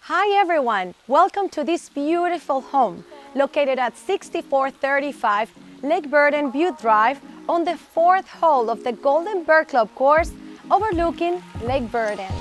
Hi everyone, welcome to this beautiful home located at 6435 Lake Burden Butte Drive on the fourth hole of the Golden Bear Club course overlooking Lake Burden.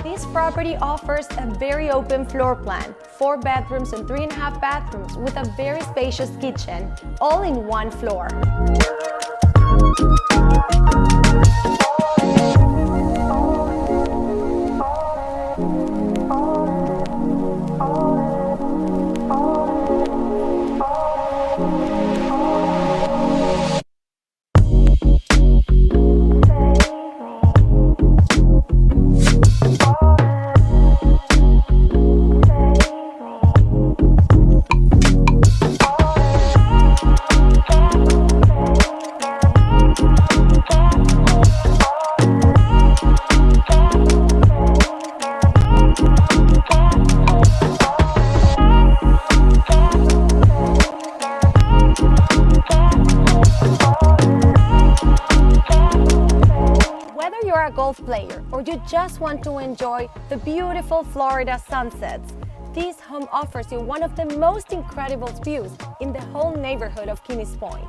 This property offers a very open floor plan, 4 bedrooms and 3.5 bathrooms with a very spacious kitchen, all in one floor. Whether you're a golf player or you just want to enjoy the beautiful Florida sunsets, this home offers you one of the most incredible views in the whole neighborhood of Kings Point.